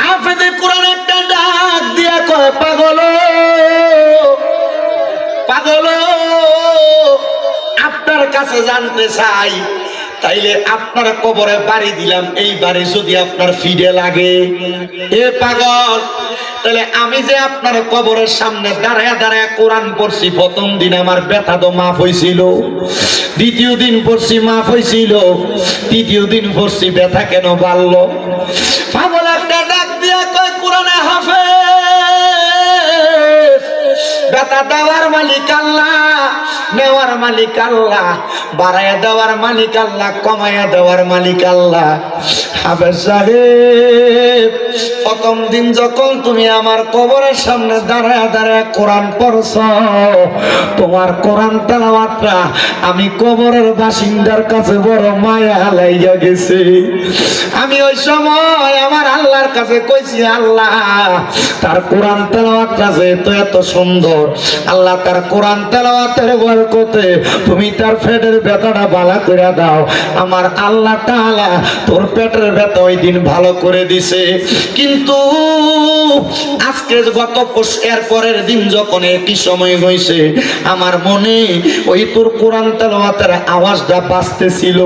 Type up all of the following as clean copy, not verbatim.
হাফেজে কোরআন একটা ডাক দিয়া কয়, পাগল পাগল, আপনার কাছে জানতে চাই, তাইলে আপনার কবরে বাড়ি দিলাম, এই বাড়ি যদি আপনার ফিরে লাগে, এ পাগল, তাহলে আমি যে আপনার কবরের সামনে দাঁড়ায় দাঁড়ায় কোরআন পড়ছি, প্রথম দিন আমার ব্যথা তো মাফ হয়েছিল, দ্বিতীয় দিন পড়ছি মাফ হয়েছিল, তৃতীয় দিন পড়ছি ব্যথা কেন বাড়লো? পাগল একটা ডাক দিয়া কয়, কোরআনে হাফেজ, ব্যথা দেওয়ার মালিক আল্লাহ, নেওয়ার মালিক আল্লাহ, বাড়াইয়া দেওয়ার মালিক আল্লাহ, কমাইয়া দেওয়ার মালিক আল্লাহ। হাফেজ সাহেব, প্রথম দিন যখন তুমি আমার কবরের সামনে দাঁড়ায় দাঁড়ায় কোরআন পড়ছ, তোমার কোরআন তেলাওয়াতটা আমি কবরের বাসিন্দার কাছে বড় মায়া লাইগা গেছে। আমি ওই সময় আমার আল্লাহর কাছে কইছি, আল্লাহ তার কোরআন তেলাওয়াতটা যে এত সুন্দর, আল্লাহ তার কোরআন তেলাওয়াতের বরকতে তুমি তার পেটের ব্যথাটা ভালো করে দাও। আমার আল্লাহ তাআলা তোর পেটের ব্যথা ওই দিন ভালো করে দিছে। কিন্তু আজকে গত এর পরের দিন যখন একই সময় হয়েছে, আমার মনে ওই তোর কোরআন তেলাওয়াতের আওয়াজটা বাজতেছিল।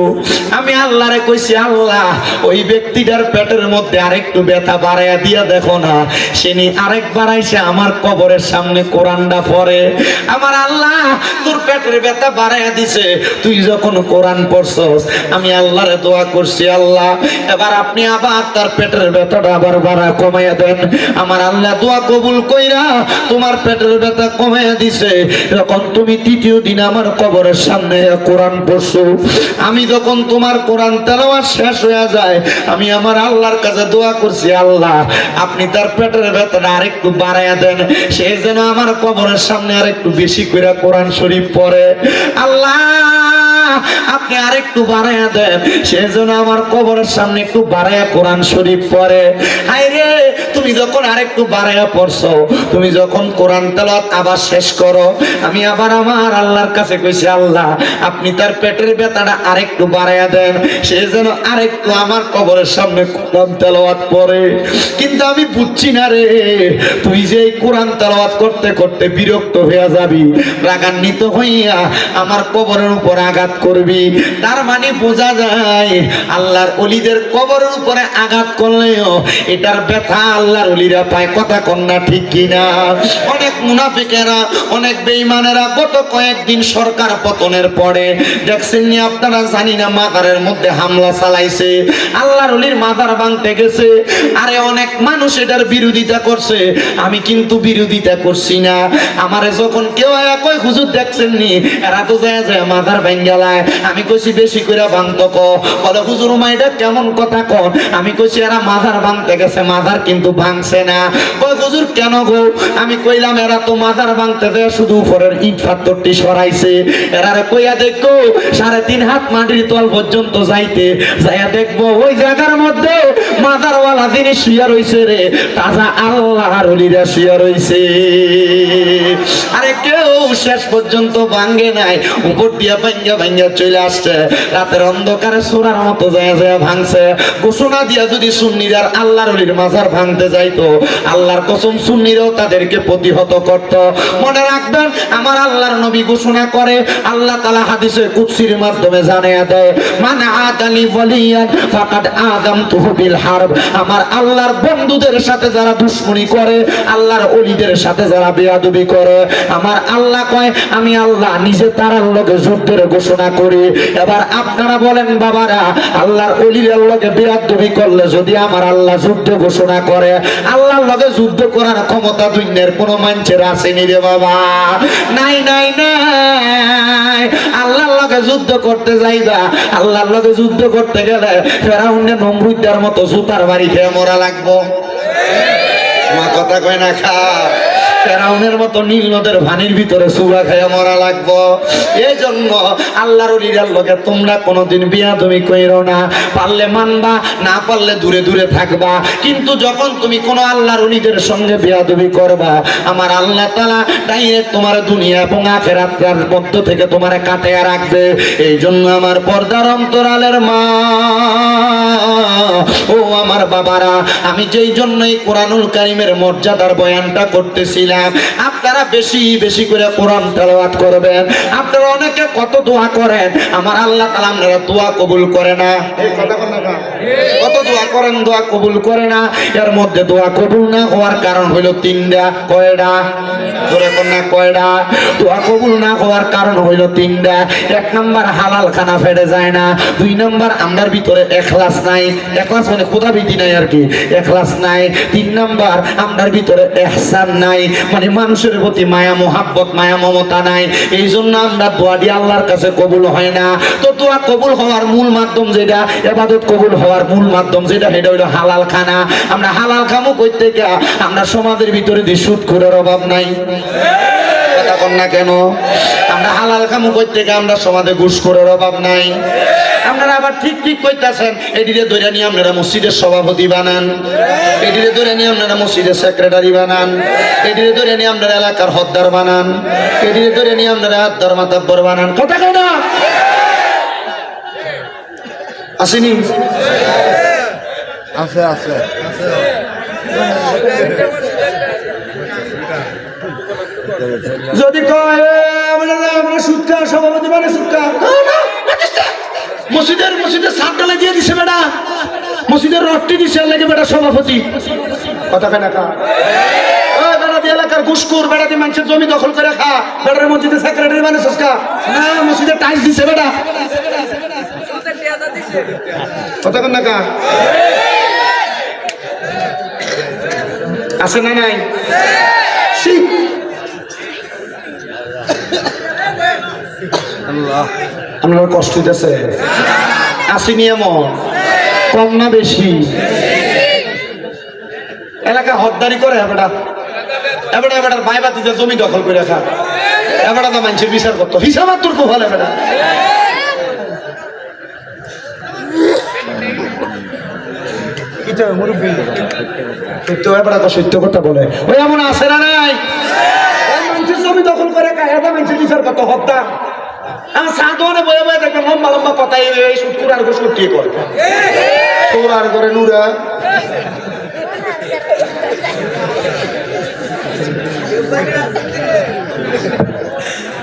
আমি আল্লাহরে কইছি, আল্লাহ ওই ব্যক্তিটার পেটের মধ্যে আরেকটু ব্যথা বাড়াইয়া দিয়া দেখো না, সেনি আরেক বাড়াইছে আমার কবরের সামনে কোরআনটা পড়ে। আমার আল্লাহ তোর পেটের ব্যথা বাড়াইয়া দিছে, তুই যখন কোরআন পড়ছস। আমি আল্লাহরে দোয়া করছি, আল্লাহ এবার আপনি আবার তার পেটের ব্যথাটা আবার বাড়া কমাইয়া দেন। আমার আল্লাহ দোয়া কবুল কইরা তোমার পেটের ব্যথা কমাইয়া দিছে। যখন তুমি তৃতীয় দিন আমার কবরের সামনে কোরআন পড়ছো, আমি যখন তোমার কোরআন তেলাওয়াত শেষ হয়ে যায়, আমি আমার আল্লাহর কাছে দোয়া করছি, আল্লাহ আপনি তার পেটের ব্যথাটা আরেকটু বাড়াইয়া দেন, সে যেন আমার কবরের সামনে আরেকটু বেশি করে কোরআন শরীফ পড়ে। আল্লাহ আপনি আরেকটু বাড়াইয়া দেন, সে যেন আমার কবরের সামনে একটু বাড়াইয়া কোরআন শরীফ পড়ে। হায় রে, তুমি যখন আরেকটু বাড়াইয়া পড়ছো, তুমি যখন কোরআন তেলাওয়াত আবার শেষ করো, আমি আবার আমার আল্লাহর কাছে কইছি, আল্লাহ আপনি তার পেটের ব্যথাটা আরেকটু বাড়াইয়া দেন, সে যেন আরেকটু আমার কবরের সামনে কোরআন তেলাওয়াত পড়ে। কিন্তু আমি বুঝছি না রে, তুই যে কোরআন তেলাওয়াত করতে করতে বিরক্ত হয়ে যাবি, রাগান্বিত হইয়া আমার কবরের উপর আঘাত করবি। তার মানে বোঝা যায় আল্লাহর ওলিদের কবরের উপরে আঘাত করলেও এটার ব্যথা আল্লাহর ওলিরা পায়। কথা কন্যা ঠিক কিনা? অনেক মুনাফিকেরা, অনেক বেঈমানেরা গত কয়েকদিন সরকার পতনের পরে দেখছেন নি আপনারা, জানি না মাজারের মধ্যে হামলা চালাইছে, আল্লাহর ওলির মাজার ভাঙতে গেছে। আরে অনেক মানুষ এটার বিরোধিতা করছে, আমি কিন্তু বিরোধিতা করছি না। আমারে যখন কেউ কয় হুজুর দেখছেন নি এরা তো যায় যায় মাজার ভাঙ্গালায়, আমি কইছি বেশি করে ভাঙতো ক, বলে হুজুর মা এটা কেমন কথা কন? আমি কইছি এরা মাজার ভাঙতে গেছে, মাজার কিন্তু ভাঙছে না। কয় হুজুর কেন গো? আমি কইলাম এরা তো মাজার ভাঙতে দেয় শুধু উপরের ইট পাথরটি সরাইছে। এরারে কইয়া দেখো 3.5 হাত মাটির তল পর্যন্ত যাইতে যাইয়া দেখবো ওই জায়গার মধ্যে মাজারওয়ালা জিনিস শুয়ে রইছে রে, তাজা আল্লাহর ওলিরা শুয়ে রইছে। আরে কেউ শেষ পর্যন্ত ভাঙ্গে নাই, উপর দিয়া ভাঙ্গা ভাঙ্গা চলে আসছে, রাতের অন্ধকারে সোনার মতো যায় যায় ভাঙছে। ঘোষণা দিয়া যদি সুন্নিরার আল্লাহর ওলির মাজার ভাঙতে যাইতো, আল্লাহর কসম সুন্নিরাও তাদেরকে প্রতিহত করত। মনে রাখবেন, আমার আল্লাহর নবী ঘোষণা করে, আল্লাহ তাআলা হাদিসে কুদসির মাধ্যমে জানিয়ে দেয়, মান আদালি ওয়ালিয়ান ফাকাদ আযামতুহু বিল হারব। আমার আল্লাহর বন্ধুদের সাথে যারা দুশমনি করে, আল্লাহর ওলিদের সাথে যারা বেয়াদবি করে, আমার আল্লাহ কয় আমি আল্লাহ নিজে তার লগে যুদ্ধের ঘোষণা করি। এবার আপনারা বলেন বাবারা, আল্লাহর ওলির লগে বেয়াদবি করলে যদি আমার আল্লাহ যুদ্ধ ঘোষণা করে, আল্লাহর লগে যুদ্ধ করার ক্ষমতা দুনিয়ার কোনো মানুষের আসেনি রে বাবা, নাই নাই নাই। আল্লাহর লগে যুদ্ধ করতে যাইবা, আল্লাহর লগে যুদ্ধ করতে গেলে ফেরাউনের নমরুদের মতো জুতার বাড়ি খেয়ে মরা লাগবো। মা কথা কয় না খা, ফেরাউনের মতো নীল নদের পানির ভিতরে চুরা খাইয়া মরা লাগবো। এই জন্য আল্লাহর ওলিদের লগে তোমরা কোনোদিন বিয়াদবি কইরো না, পারলে মানবা, না পারলে দূরে দূরে থাকবা। কিন্তু যখন তুমি কোনো আল্লাহর ওলিদের সঙ্গে বিয়াদবি করবা, আমার আল্লাহ তাআলা ডাইরেক্ট তোমার দুনিয়া এবং আখিরাতের মধ্য থেকে তোমারে কাটাইয়া রাখবে। এই জন্য আমার পর্দার অন্তরালের মা, ও আমার বাবারা, আমি যেই জন্যই কোরআনুল কারীমের মর্যাদার বয়ানটা করতেছিলাম, আপনারা বেশি বেশি করে কোরআন তেলাওয়াত করবেন। আপনারা অনেকে কত দোয়া করেন, আমার আল্লাহ তাআলা আপনারা দোয়া কবুল করে না। এই কথা বল না, কত দোয়া করেন, দোয়া কবুল করে না। এর মধ্যে দোয়া কবুল না হওয়ার কারণ হইল তিনটা। কয়টা? জোরে কোন না, কয়টা? দোয়া কবুল না হওয়ার কারণ হইল তিনটা। এক নাম্বার, হালাল খানা ফেটে যায় না। দুই নাম্বার, আমরার ভিতরে এখলাস নাই। এখলাস মানে খোদাভীতি নাই আর কি, এখলাস নাই। তিন নাম্বার, আমরার ভিতরে ইহসান নাই, মানে মানুষের প্রতি মায়া মোহাব্বত, মায়া মমতা নাই। এই জন্য আমরা দোয়া দিয়ে আল্লাহর কাছে কবুল হয় না। তো দোয়া কবুল হওয়ার মূল মাধ্যম যেটা, ইবাদত কবুল হওয়ার মূল মাধ্যম যেটা, সেটা হইলো হালাল খানা। আমরা হালাল খামো কইতে গিয়া আমরা সমাজের ভিতরে দিয়ে সুদ খোরের অভাব নাই। কথা কন না কেন? আমরা হালাল খামো কইতে গিয়া আমরা সমাজে ঘুষখোরের অভাব নাই। আপনারা আবার ঠিক ঠিক কইতাছেন, এদিকে ধরে নিয়ে আপনারা মসজিদের সভাপতি বানান, এদিকে ধরে নিয়ে আপনারা মসজিদের সেক্রেটারি বানান, এদিকে ধরে নিয়ে আপনারা এলাকার হদ্দার বানান, এদিকে ধরে নিয়ে আপনারা আদ্দার মাতাব্বর বানান। কথা কয় না? আসেনি? আছে আছে। যদি কয় আমরা সুৎকা সভাপতি মানে সুৎকা, মসজিদের সাত ডালা দিয়ে দিছে বেটা, মসজিদের রডটি দিছে লাগে বেটা সভাপতি। কথা কেনা কা বেড়া দিয়ে এলাকার ঘুষখোর, বেড়া দিয়ে মানুষের জমি দখল করে খা, বেটার মসজিদের সেক্রেটারি মানে সস্কা না, মসজিদের টাইলস দিছে বেটা। কথা কেনা কা আছে না নাই? আপনার কষ্ট হইতেছে? আসেনি এমন? কম না বেশি? এলাকা হদ্দারি করে এবারটা, এবারটার বাইবা দিতে জমি দখল করে রাখা, এবারটা তো মানুষের বিচার করতো, হিসাব আর তোর কোভাল এবারটা। সত্য এবারটা তো সত্য কথা বলে, ওই এমন আছে না নাই? মানুষের জমি দখল করে রাখা, এটা মানুষের বিচার করতো হত্যা। আমার সাধনে বয়ে বয়ে দেখবেন লম্বা লম্বা কথা, এই সুটকুর আর গোস করতে করে তোর আর করে নুরা।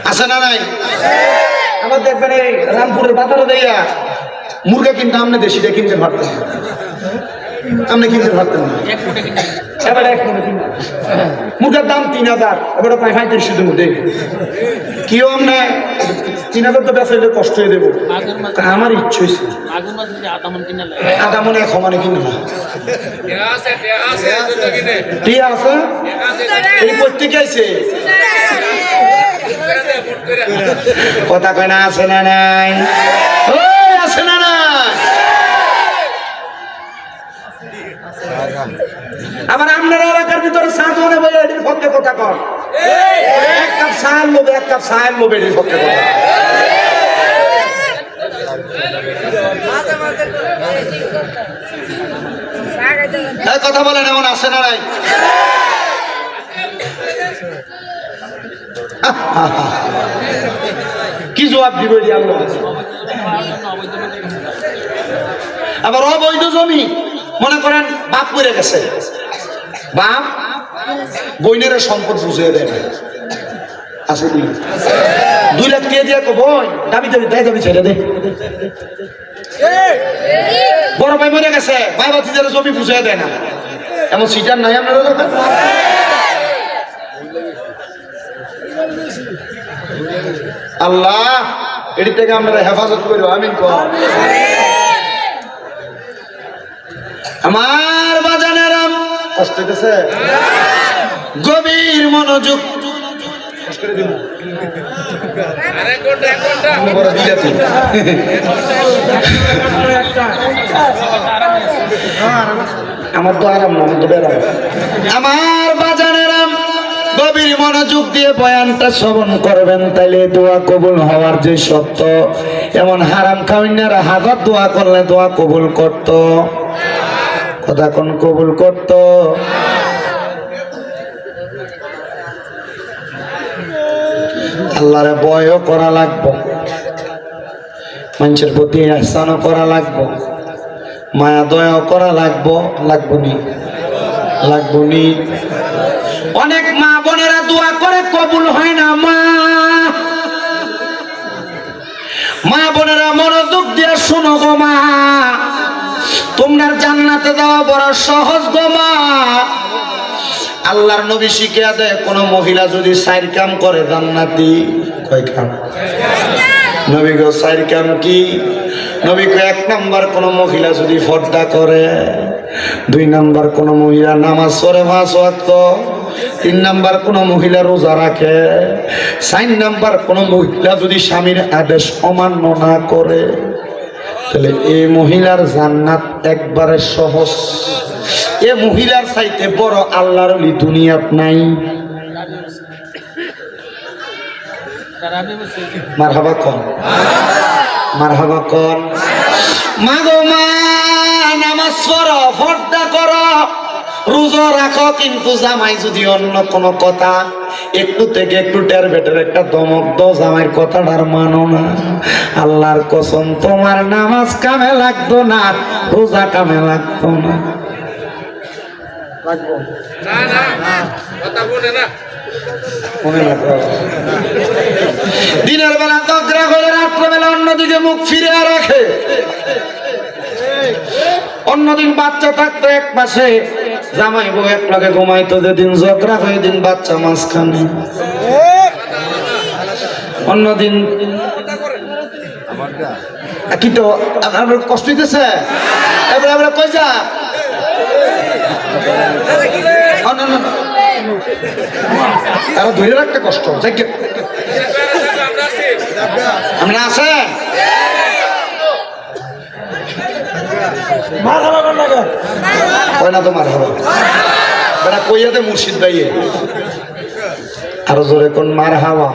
আছে না নাই? আমার দেখবেন এই রামপুরের বাজারে দেয়া মুরগা কিনতে, আপনি দেশিটা কিনতে পারতেন না, আপনি কিনতে পারতেন না। এবার এক মুরগার দাম 3000, এবার প্রায় 3500 মধ্যে। কেউ আমরা 3000 তো বেচা কষ্ট হয়ে দেবো, আমার ইচ্ছে হয়েছে আধা মনে এক সমানে কিনে না। ঠিক আছে, এই প্রত্যেকে আছে কথা কয় না? আছে না নাই? আছে না না? আবার আপনার এলাকার ভিতরে সাধনে বলে এটির পক্ষে কথা কর, এক কাপ সায়াল লোবে, এক কাপ সায়াল লোবে, এটির পক্ষে কথা কথা বলেন। এমন আছে না নাই? কি জবাব দিব? আবার অবৈধ জমি মনে করেন বাপ মরে গেছে, বাপ বইনের সম্পদ বুঝিয়ে দেয় না, আছে 2 লাখ দিয়ে দিয়ে বই দাবি দাবি দেয়, দাবি ছেড়ে দে। বড় ভাই মরে গেছে, ভাই বাতিদের জমি বুঝিয়ে দেয় না, এমন সিটার নাই আপনার এলাকায়? আল্লাহ এটি থেকে আমরা হেফাজত করবো, আমিন কর। আমার বাজানেরাম কষ্ট হইতেছে, গভীর মনোযোগ। আমার তো আরাম না, আমার বাজানেরাম গভীর মনোযোগ দিয়ে বয়ানটা শ্রবণ করবেন, তাইলে দোয়া কবুল হওয়ার যে সত্য। এমন হারাম খাওয়াইনারা হাজার দোয়া করলে দোয়া কবুল করত, কথা কোন কবুল করত? আল্লাহরে ভয়ও করা লাগবো, মানুষের প্রতি ইহসানও করা লাগবো, মায়া দয়া করা লাগবনি অনেক মা বোনেরা দোয়া করে কবুল হয় না। মা বোনেরা মনোযোগ দিয়ে শোনো গো মা, তোমার জান্নাতে যাওয়া বড় সহজ গো মা। আল্লাহর নবী শিখিয়ে দেয়, কোন মহিলা যদি 4 কাম করে জান্নাতি। কয় কাম? নবী গো 4 কাম কি? নবী কয় 1 নাম্বার কোন মহিলা যদি পর্দা করে, 2 নাম্বার কোন মহিলা নামাজ পড়ে 5 ওয়াক্ত, 3 নাম্বার কোন মহিলা রোজা রাখে, 4 নাম্বার কোন মহিলা যদি স্বামীর আদেশ অমান্য না করে, তাহলে এই মহিলার জান্নাত একবারে সহজ। এ মহিলার চাইতে বড় আল্লাহর ওলি দুনিয়াত নাই। মারহাবা কোন, মারহাবা কোন। মা গো মা, নামাজ পড়ো, পর্দা করো, রোজা রাখো, কিন্তু জামাই যদি অন্য কোনো কথা একটু থেকে একটু টের বেটের একটা দমক দাও, জামাইয়ের কথাটার মানো না, আল্লাহর কসম তোমার নামাজ কামে লাগতো না, রোজা কামে লাগতো না। দিনের বেলা ঝগড়া করে, রাত্রে বেলা অন্যদিকে মুখ ফিরে রাখে। অন্যদিন বাচ্চা থাকতো এক পাশে, জামাই বউ এক লগে ঘুমাইতো, যেদিন ঝগড়া হয় দিন বাচ্চা মাঝখানে। অন্যদিন কি তো আপনার কষ্ট হইতেছে, এবারে আমরা কই যা তারা ধরে রাখতে কষ্ট। আমরা আছে কয় না তো মার হবো বেটা, কইয়াতে মুর্শিদ ভাইয়ে আরো জোরে কোন মার হাওয়া।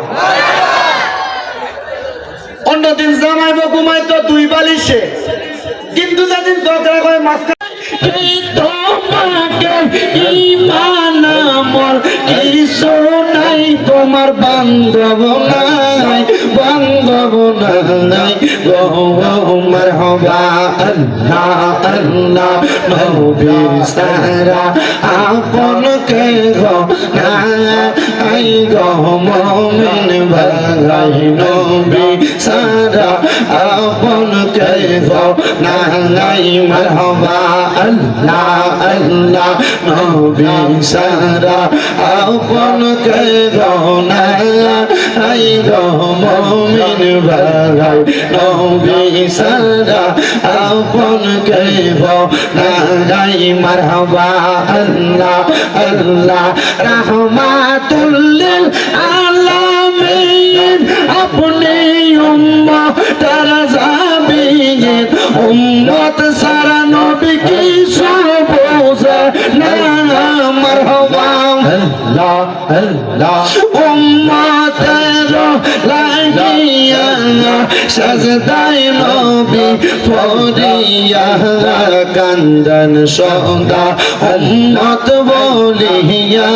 অন্যদিন জামাইবো ঘুমাইতো 2 বালিশে, কিন্তু যেদিন ঝগড়া করে মাঝখানে তোমার বান্ধব নাই, বান্ধব নাই গোমার হবা। আল্লাহ আল্লাহ নবী সারা আপন কে গো নাই গো মুমিন ভাই, নবী সারা আপন কে গো নাই মারহাবা। আল্লাহ আল্লাহ নবী সারা আপন কে গো নাই গো মুমিন ভাই, নবী সারা আপন কে গো নাই মারহাবা। আল্লাহ আল্লাহ রাহমাতুল লিল আলামিন, আপনি উম্মতের জাবিন, উম্মত সারা নবী কি সব বোঝে না মারহাবা। আল্লাহ আল্লাহ উম্মতের লাগিয়া সাজদায় নবী পড়িয়া কান্দন সদা উম্মত বলিয়া,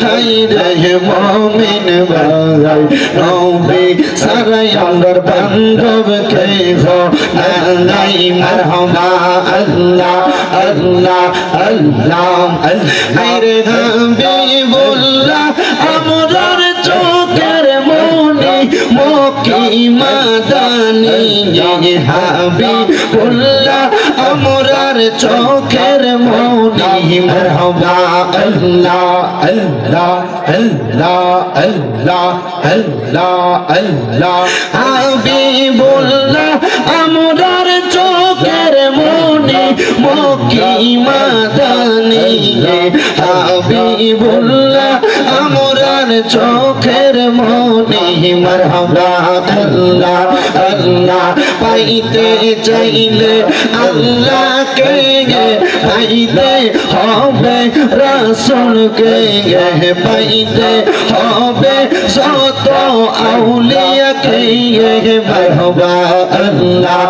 হায় রে মুমিন ভাই, নবী সারা আমার বান্ধব কে গো নাই মারহাবা। আল্লাহ আল্লাহ আল্লাহ হায় রে হাবিবুল্লাহ, আমরার চোখের মনি মক্কি মাদানি, হাবিবুল্লাহ আমরার চোখের মনি মারহাবা। আল্লাহ আল্লাহ আল্লাহ আল্লাহ আল্লাহ আল্লাহ হাবিবুল্লাহ আমরার চোখের মনি মক্কি মাদানি, হাবিবুল্লাহ আমরার চোখের মনি মারহাবা। আল্লাহ আল্লাহ পাইতে চাইলে আল্লাহকে পাইতে হবে, রাসূলকে পাইতে হবে, যত আউলিয়াকে মারহাবা। আল্লাহ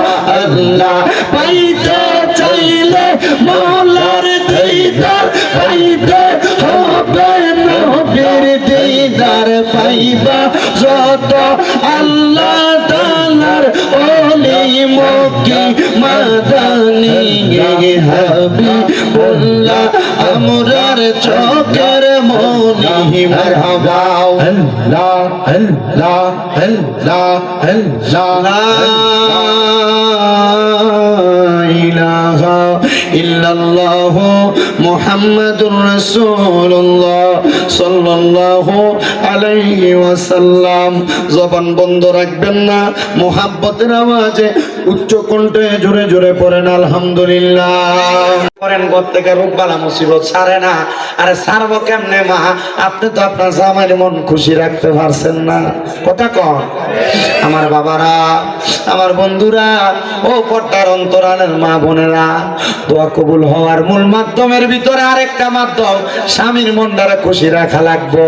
আল্লাহ পাইতে চাইলে মওলার দিদার পাইতে হবে, নবীর দিদার পাইবা, যত আল্লাহ তাআলার ওলি মক্কি কি মাদানি হাবিবুল্লাহ আমরার চোখের মনি মারহাবা আল্লাহ আল্লাহ আল্লাহ আল্লাহ ইলাহা ইল্লাল্লাহ মুহাম্মাদুর রাসূলুল্লাহ সাল্লাল্লাহু আলাইহি ওয়াসাল্লাম। জবান বন্ধ রাখবেন না, মুহাব্বতের আওয়াজে উচ্চ কণ্ঠে জোরে জোরে পড়েন আলহামদুলিল্লাহ। করেন ঘর থেকে রোগ বালা মুসিবত ছাড়ে না। আরে ছাড়বো কেমনে মা? আপনি তো আপনার জামাইয়ের মন খুশি রাখতে পারছেন না। কথা কন আমার বাবারা, আমার বন্ধুরা, ও পর্দার অন্তরালের মা বোনেরা, দোয়া কবুল হওয়ার মূল মাধ্যমের ভিতরে আরেকটা মাধ্যম, স্বামীর মনটারে খুশি রাখা লাগবো।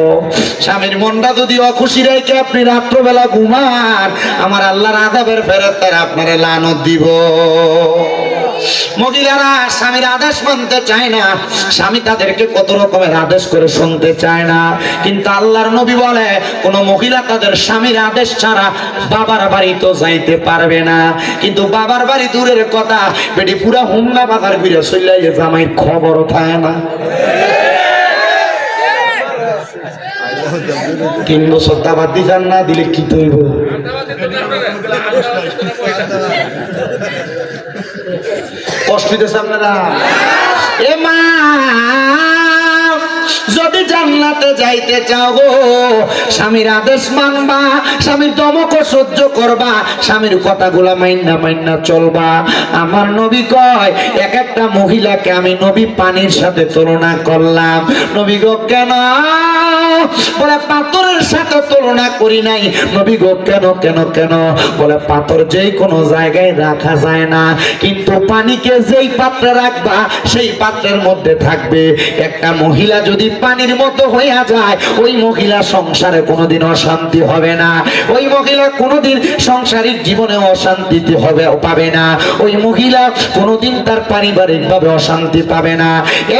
স্বামীর মনটা যদি অখুশি রেখে আপনি রাত্রবেলা ঘুমান, আমার আল্লাহর আযাবের ফেরেশতারা আপনারে লানত দিব। মহিলারা স্বামীর আদেশ মানতে চায় না, স্বামী তাদেরকে কত রকমের আদেশ করে শুনতে চায় না, কিন্তু আল্লাহর নবী বলে কোন মহিলা তাদের স্বামীর আদেশ ছাড়া বাবার বাড়ি তো যাইতে পারবে না। কিন্তু বাবার বাড়ি দূরের কথা, বেটি পুরা হুমনা বাজার ঘুরে চলে জামাই খবরও থাকে না। 3 বছর দাবাত দিজান না দিলে কি তৈব? কষ্ট দিতেছে আপনারা? এ মা, যদি জান্নাতে যাইতে চাও গো, স্বামীর আদেশ মানবা, স্বামীর দমক সহ্য করবা, স্বামীর কথাগুলা মাইন্না মাইন্না চলবা। আমার নবী কয়, এক একটা মহিলাকে আমি নবী পানির সাথে তুলনা করলাম। নবী গো কেন? বলে পাথরের সাথে তুলনা করি নাই। নবী গো কেন কেন কেন? বলে পাথর যেই কোনো জায়গায় রাখা যায় না, কিন্তু পানিকে যেই পাত্রে রাখবা সেই পাত্রের মধ্যে থাকবে। একটা মহিলা যদি পানির মতো হইয়া যায়, ওই মহিলা সংসারে কোনোদিন অশান্তি হবে না, ওই মহিলা কোনোদিন সংসারিক জীবনে অশান্তিতে হবে পাবে না, ওই মহিলা কোনোদিন তার পারিবারিক ভাবে অশান্তি পাবে না।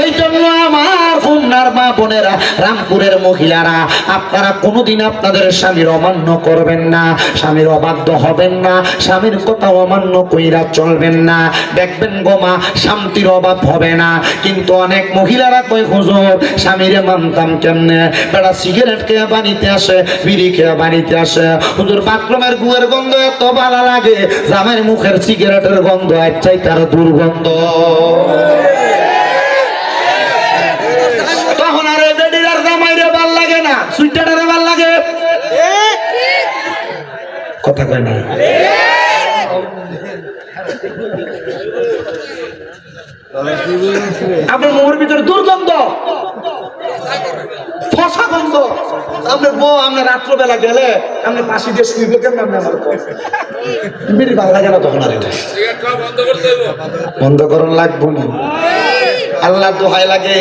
এই জন্য আমার খুলনার মা বোনেরা, রামপুরের মহিলারা, আপনারা কোনোদিন আপনাদের স্বামীর অমান্য করবেন না, স্বামীর অবাধ্য হবেন না, স্বামীর কথা অমান্য কইরা চলবেন না। দেখবেন গোমা শান্তির অভাব হবে না। কিন্তু অনেক মহিলারা কই হুজুর স্বামীরে মানতাম কেমনে? বেড়া সিগারেট খেয়ে বাড়িতে আসে, বিড়ি খেয়ে বাড়িতে আসে, হুজুর বাথরুমের গুয়ের গন্ধ এত ভালো লাগে, জামাইয়ের মুখের সিগারেটের গন্ধ এক চাই তার দুর্গন্ধ। তখন আর এই বেডির আর জামাইরে ভাল লাগে না, সুইটারে ভাল লাগে। কথা কয় না? আপনার মুখের ভিতরে দুর্গন্ধ, ফসা গন্ধ। আপনার বউ আপনার রাত্রবেলা গেলে আপনি পাশি দিয়ে শুইবে কেমন? আপনি আমার বিড়ি ভালো লাগে না তখন। আর এটা বন্ধ করুন লাগবো না। আল্লাহ দোহাই লাগে,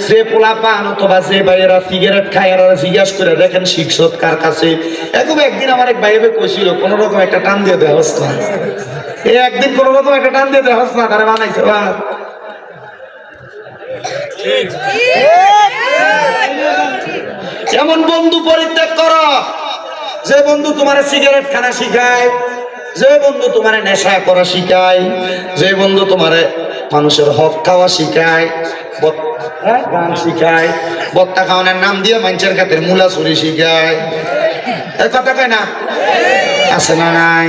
যে পোলা পান অথবা যে ভাইয়েরা সিগারেট খায় এরা জিজ্ঞাসা করে দেখেন শিক্ষক কার কাছে। এরকম একদিন আমার এক ভাইবে কইছিল কোন রকম একটা টান দিয়ে দেওয়া হস না, একদিন কোন রকম একটা টান দিয়ে দেওয়া হস না, তারা বানাইছে। এমন বন্ধু পরিত্যাগ করো যে বন্ধু তোমার সিগারেট খানা শিখায়, যে বন্ধু তোমার নেশা করা শিখায়, যে বন্ধু তোমার মানুষের হক খাওয়া শিখায়, গান শিখায়, বত্তা খাওয়ানোর নাম দিয়ে মানুষের কাতের মূলা চুরি শিখায়। এই কথা কয় না? আছে না নাই?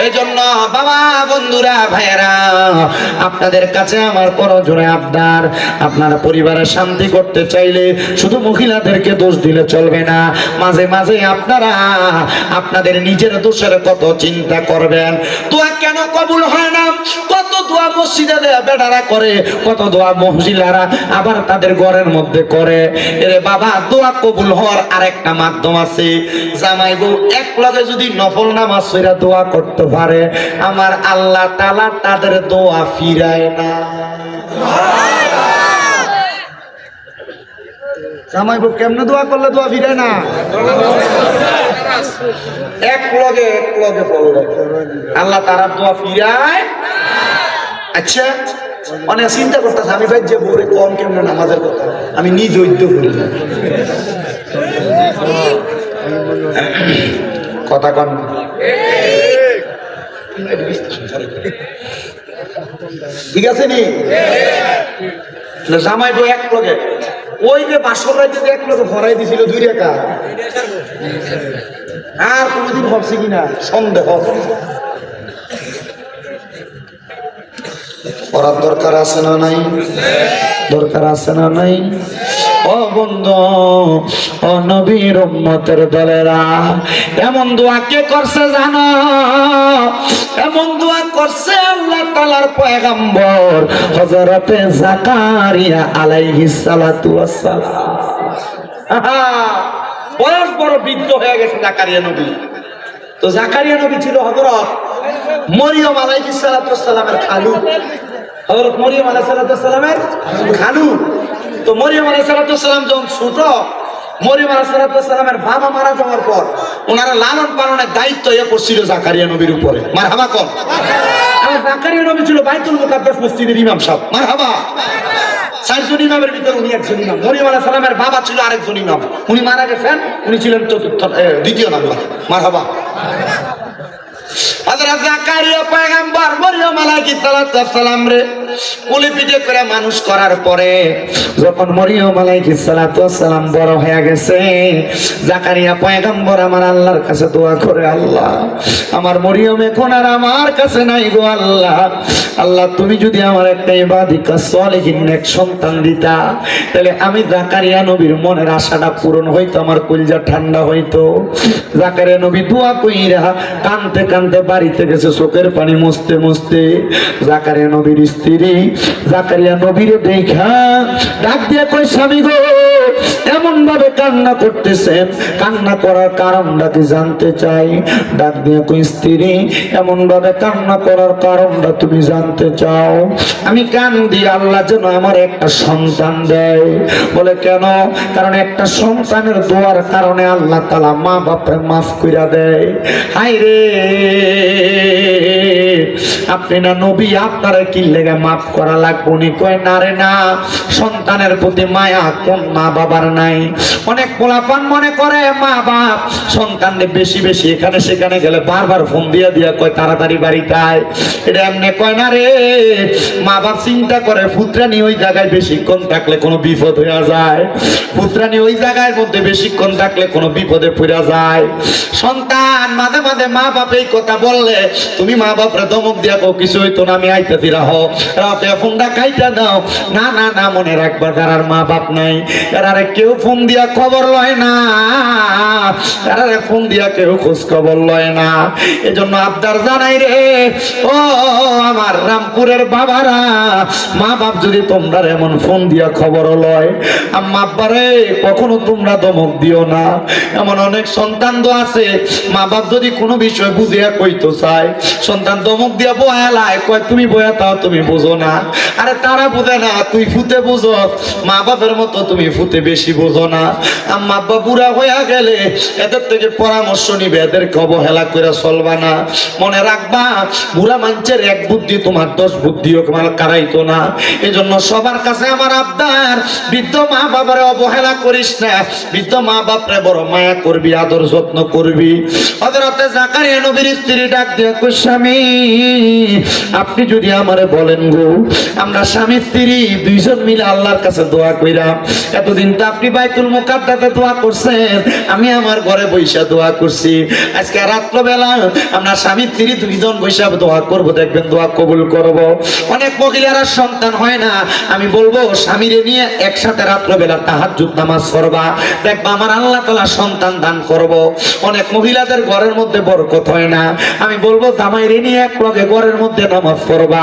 এই জন্য বাবা, বন্ধুরা, ভাইয়েরা, আপনাদের কাছে আমার করজোড়ে আবদার, আপনারা পরিবারের শান্তি করতে চাইলে শুধু মহিলাদেরকে দোষ দিলে চলবে না। মাঝে মাঝে আপনারা আপনাদের নিজের দোষের কত চিন্তা করবেন। দোয়া কেন কবুল হয় না? কত দোয়া মসজিদে বেটারা করে, কত দোয়া মহিলারা আবার তাদের ঘরের মধ্যে করে। এরে বাবা, দোয়া কবুল হওয়ার আরেকটা মাধ্যম আছে। জামাই বউ এক লগে যদি নফল নামাজ পড়া দোয়া করতে পারে, আমার আল্লাহ তাআলা তাদের দোয়া ফিরায় না। জামাই বউ কেমনে দোয়া করলে দোয়া ফিরায় না? এক লগে পড়লে আল্লাহ তাআলা দোয়া ফিরায়। আচ্ছা, অনেক চিন্তা করতেছে আমি ভাই যে বউরে কম কেমনে নামাজের কথা, আমি নিজ ঐক্য করি না। কথা কন ঠিক আছে নি? জামাই বউ এক লগে, ওই যে বাসর রাইতে এক লগে ভরাই দিছিল 2 টাকা, আর কোনদিন ভাবছি কিনা সন্দেহ। পড়ার দরকার আছে না নাই? দরকার আছে না নাই? ও বন্ধু, ও নবীর উম্মতের দলেরা, এমন দোয়া কে করছে জানো? এমন দোয়া করছে আল্লাহ তাআলার পয়গম্বর হযরতে জাকারিয়া আলাইহিস সালাতু ওয়াস সালাম। বয়স বড় বৃদ্ধ হয়ে গেছে জাকারিয়া নবী। তো জাকারিয়া নবী ছিল হযরত মরিয়ম আলাইহিস সালাতু ওয়াস সালামের খালু। হযরত মরিয়ম আলাইহিস সালাতু ওয়াস সালামের খালু। তো মরিয়ম আলাইহিস সালাতু ওয়াস সালাম যখন ছোট, মরিয়ম আলাইহিস সালাতু ওয়াস সালামের বাবা মারা যাওয়ার পর ওনারা লালন পালনের দায়িত্ব এ পড়ছিল জাকারিয়া নবীর উপরে। মারহাবা কোন? আর জাকারিয়া নবী ছিল বাইতুল মুকাদ্দাস মসজিদের ইমাম সাহেব। মারহাবা। 4 জন ইমামের ভিতরে উনি একজন ইমাম। মরিয়ম আলাইহিস সালামের বাবা ছিল আরেকজন ইমাম, উনি মারা গেছেন, উনি ছিলেন দ্বিতীয় নাম্বার। মারহাবা। হযরত জাকারিয়া পয়গম্বর মরিয়ম আলাইহিস সালাম রে কুলি পিঠে করে মানুষ করার পরে যখন মরিয়ম আলাইহিস সালাম বড় হয়ে গেছে, জাকারিয়া পয়গম্বর আমার আল্লাহর কাছে দোয়া করে, আল্লাহ আমার মরিয়ম এখন আর আমার কাছে নাই গো আল্লাহ, আল্লাহ তুমি যদি আমার একটা ইবাদিকা সলিহিন নেক সন্তান দিতা, তাহলে আমি জাকারিয়া নবীর মনের আশাটা পূরণ হইতো, আমার কলিজা ঠান্ডা হইতো। জাকারিয়া নবী দোয়া কইরা কানতে কানতে বাড়িতে গেছে, চোখের পানি মুছতে মুছতে। জাকারিয়া নবীর স্ত্রী জাকারিয়া নবীর দেখা ডাক দিয়ে কই, স্বামী গো এমন ভাবে কান্না করতেছেন, কান্না করার কারণটা কি জানতে চাই? ডাক দিয়ে কই, স্ত্রী এমন ভাবে কান্না করার কারণটা তুমি জানতে চাও? আমি কান দিয়ে আল্লাহ যেন আমার একটা সন্তান দেয়। বলে কেন? কারণ একটা সন্তানের দোয়ার কারণে আল্লাহ তাআলা মা বাপরে মাফ কইরা দেয়। হাই রে, আপনি না নবী, আপনারা কি লেগে মাফ করা লাগবে? উনি কয়, না রে না, সন্তানের প্রতি মায়া কোন মা বাবার নাই? অনেক পোলাপান মনে করে মা বাপ সন্তানদের বেশি বেশি এখানে সেখানে গেলে বারবার ফোন দিয়া দিয়া কয় তাড়াতাড়ি বাড়িতে আয়। এটা এমনি কয় না রে, মা বাপ চিন্তা করে পুত্রানি ওই জায়গায় বেশিক্ষণ থাকলে কোনো বিপদ হয়ে যায়, পুত্রানি ওই জায়গার মধ্যে বেশিক্ষণ থাকলে কোনো বিপদে পড়া যায়। সন্তান মাঝে মাঝে মা বাপ এই কথা বললে তুমি মা বাপরে ধমক দিয়া কও, কিছু হইতো না, আমি আইতেছি, রাহো রাতে ফোনটা কাইটা দাও। না না না, মনে রাখবা যারা মা বাপ নাই এরারে কেউ ফোন দিয়া খবর লয় না, এরারে ফোন দিয়া কেউ খোঁজ খবর লয় না। এজন্য আবদার জানাই রে, ও আমার রামপুরের বাবারা, মা বাপ যদি তোমরা এমন ফোন দিয়া খবর লয়, আম্মা আব্বারে কখনো তোমরা ধমক দিও না। এমন অনেক সন্তান তো আছে, মা বাপ যদি কোনো বিষয় বুঝিয়া কইতো চায়, সন্তান ধমক দিয়া বয়ালায়, কয় তুমি বয়া তাও তুমি বুঝো না। আরে তারা বুঝে না, তুই ফুতে বুঝো, মা বাপের মতো তুমি ফুতে বেশি বুঝো না। আম্মা আব্বা বুড়া হইয়া গেলে এদের থেকে পরামর্শ নিবে, এদেরকে অবহেলা করে চলবা না। মনে রাখবা, বুড়া মানুষের এক বুদ্ধি তোমার 10 বুদ্ধিও তোমার কারাইতো না। এজন্য সবার কাছে আমার আবদার, বৃদ্ধ মা বাবারে অবহেলা করিস না, বৃদ্ধ মা বাপরে বড় মায়া করবি, আদর যত্ন করবি। হযরতে জাকারিয়া নবীর স্ত্রী ডাক দিয়ে কই, স্বামী আপনি যদি আমারে বলেন গো, আমরা স্বামী স্ত্রী 2 জন মিলে আল্লাহর কাছে দোয়া কইরা, এতদিন তো আপনি বাইতুল মুকাদ্দাসে দোয়া করছেন, আমি আমার ঘরে বইসা দোয়া করছি, আজকে রাত্রবেলা আমরা স্বামী স্ত্রী 2 জন বইসা দোয়া করব, দেখবেন দোয়া কবুল করব। অনেক মহিলারা সন্তান হয় না, আমি বলবো স্বামীরে নিয়ে একসাথে রাত্রবেলা তাহাজ্জুদ নামাজ পড়বা, দেখবা আমার আল্লাহ তাআলা সন্তান দান করব। অনেক মহিলাদের ঘরের মধ্যে বরকত হয় না, আমি বলবো জামাইরে নিয়ে এক লগে ঘরের মধ্যে নামাজ পড়বা।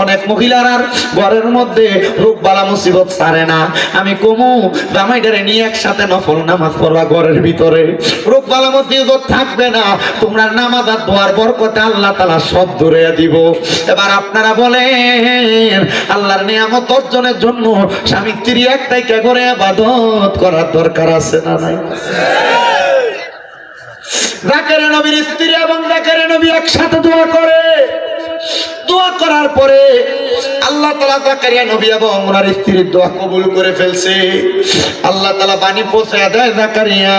অনেক মহিলার ঘরের মধ্যে রোগ বালা মুসিবত ছাড়ে না, আমি কমু জামাইটারে নিয়ে একসাথে নফল নামাজ পড়বা, ঘরের ভিতরে রোগ বালা মুসিবত থাকবে না, তোমরা নামাজ আর দোয়ার বরকতে আল্লাহ তাআলা সব দূরে দিব। এবার আপনারা বলেন, আল্লাহর নিয়ামত অর্জনের জন্য স্বামী স্ত্রী একটাই কে করে ইবাদত করার দরকার আছে না নাই? জাকারিয়া নবীর স্ত্রী এবং জাকারিয়া নবী একসাথে দোয়া করে, দোয়া করার পরে আল্লাহ তাআলা জাকারিয়া নবী এবং ওনার স্ত্রীর দোয়া কবুল করে ফেলছে। আল্লাহ তাআলা বাণী পৌঁছায় দেয়, জাকারিয়া